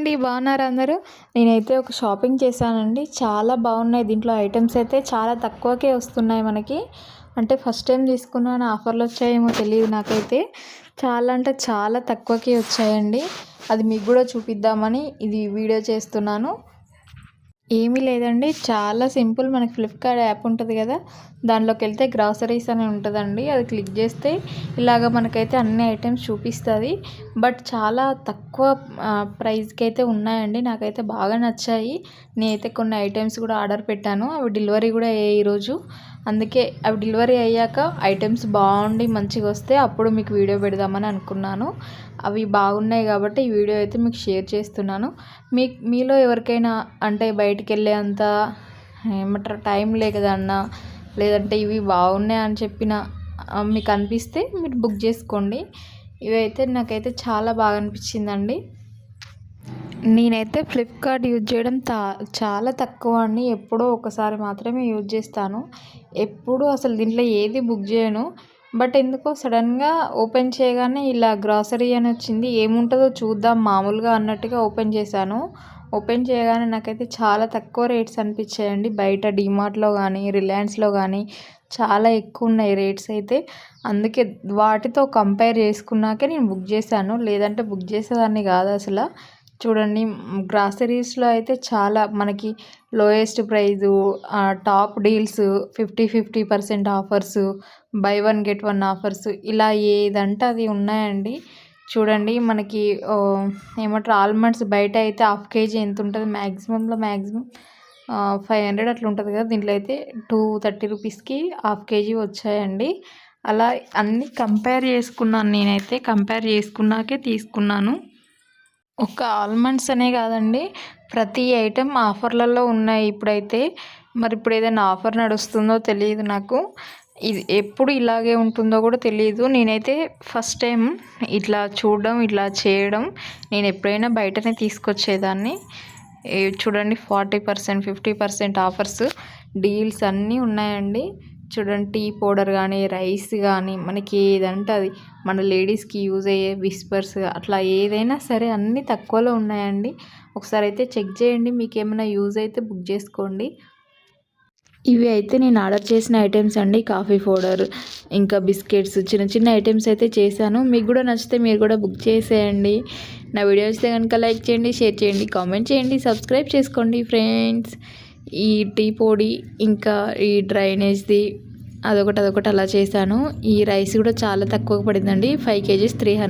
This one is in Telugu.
అండి, బాగున్నారా అందరూ? నేనైతే ఒక షాపింగ్ చేశానండి. చాలా బాగున్నాయి. దీంట్లో ఐటమ్స్ అయితే చాలా తక్కువకే వస్తున్నాయి మనకి. అంటే ఫస్ట్ టైం తీసుకున్నాను, ఆఫర్లు వచ్చాయేమో తెలియదు నాకైతే. చాలా అంటే చాలా తక్కువకే వచ్చాయండి. అది మీకు కూడా చూపిద్దామని ఇది వీడియో చేస్తున్నాను. ఏమీ లేదండి, చాలా సింపుల్. మనకి ఫ్లిప్కార్ట్ యాప్ ఉంటుంది కదా, దాంట్లోకి వెళ్తే గ్రాసరీస్ అని ఉంటుందండి. అది క్లిక్ చేస్తే ఇలాగ మనకైతే అన్ని ఐటమ్స్ చూపిస్తుంది. బట్ చాలా తక్కువ ప్రైస్కి అయితే ఉన్నాయండి. నాకైతే బాగా నచ్చాయి. నేనైతే కొన్ని ఐటమ్స్ కూడా ఆర్డర్ పెట్టాను, అవి డెలివరీ కూడా అయ్యాయి ఈరోజు. అందుకే అవి డెలివరీ అయ్యాక ఐటమ్స్ బాగుండి మంచిగా వస్తే అప్పుడు మీకు వీడియో పెడదామని అనుకున్నాను. అవి బాగున్నాయి కాబట్టి ఈ వీడియో అయితే మీకు షేర్ చేస్తున్నాను. మీలో ఎవరికైనా అంటే బయటికి వెళ్ళే అంత ఏమంటారు టైం లేదన్నా, లేదంటే ఇవి బాగున్నాయి అని చెప్పిన మీకు అనిపిస్తే మీరు బుక్ చేసుకోండి. ఇవైతే నాకైతే చాలా బాగా అనిపించిందండి. నేనైతే ఫ్లిప్కార్ట్ యూజ్ చేయడం చాలా తక్కువ అండి. ఎప్పుడో ఒకసారి మాత్రమే యూజ్ చేస్తాను. ఎప్పుడు అసలు దీంట్లో ఏది బుక్ చేయను. బట్ ఎందుకో సడన్గా ఓపెన్ చేయగానే ఇలా గ్రాసరీ అని వచ్చింది, ఏముంటుందో చూద్దాం మామూలుగా అన్నట్టుగా ఓపెన్ చేశాను. ఓపెన్ చేయగానే నాకైతే చాలా తక్కువ రేట్స్ అనిపించాయండి. బయట డీమార్ట్లో కానీ రిలయన్స్లో కానీ చాలా ఎక్కువ ఉన్నాయి రేట్స్ అయితే. అందుకే వాటితో కంపేర్ చేసుకున్నాకే నేను బుక్ చేశాను, లేదంటే బుక్ చేసేదాన్ని కాదు అసలు. చూడండి, గ్రాసరీస్లో అయితే చాలా మనకి lowest price, top deals, 50% offers, buy one get one offers, ఇలా ఏదంటే అది ఉన్నాయండి. చూడండి, మనకి ఏమంటారు ఆల్మండ్స్ బయట అయితే హాఫ్ కేజీ ఎంత ఉంటుంది, మ్యాక్సిమం 500 అట్లా ఉంటుంది కదా, దీంట్లో అయితే 230 రూపీస్కి హాఫ్ కేజీ వచ్చాయండి. అలా అన్నీ కంపేర్ చేసుకున్నాను. నేనైతే కంపేర్ చేసుకున్నాకే తీసుకున్నాను. ఒక్క ఆల్మండ్స్ అనే కాదండి, ప్రతి ఐటెం ఆఫర్లలో ఉన్నాయి ఇప్పుడైతే. మరి ఇప్పుడు ఏదైనా ఆఫర్ నడుస్తుందో తెలియదు నాకు. ఇది ఎప్పుడు ఇలాగే ఉంటుందో కూడా తెలియదు. నేనైతే ఫస్ట్ టైం ఇట్లా చూడడం, ఇట్లా చేయడం. నేను ఎప్పుడైనా బయటనే తీసుకొచ్చేదాన్ని. చూడండి, 40% 50% ఆఫర్స్, డీల్స్ అన్నీ ఉన్నాయండి. చూడండి, టీ పౌడర్ కానీ రైస్ కానీ మనకి ఏదంటే అది, మన లేడీస్కి యూజ్ అయ్యే విస్పర్స్ అట్లా ఏదైనా సరే అన్నీ తక్కువలో ఉన్నాయండి. ఒకసారి అయితే చెక్ చేయండి, మీకు ఏమైనా యూజ్ అయితే బుక్ చేసుకోండి. ఇవి అయితే నేను ఆర్డర్ చేసిన ఐటమ్స్ అండి. కాఫీ పౌడర్, ఇంకా బిస్కెట్స్, చిన్న చిన్న ఐటమ్స్ అయితే చేశాను. మీకు కూడా నచ్చితే మీరు కూడా బుక్ చేసేయండి. నా వీడియో వస్తే కనుక లైక్ చేయండి, షేర్ చేయండి, కామెంట్ చేయండి, సబ్స్క్రైబ్ చేసుకోండి ఫ్రెండ్స్. ఈ టీ పొడి, ఇంకా ఈ డ్రైనేజ్ది అదొకటి అలా చేశాను. ఈ రైస్ కూడా చాలా తక్కువ పడిందండి, 5 kgs 300.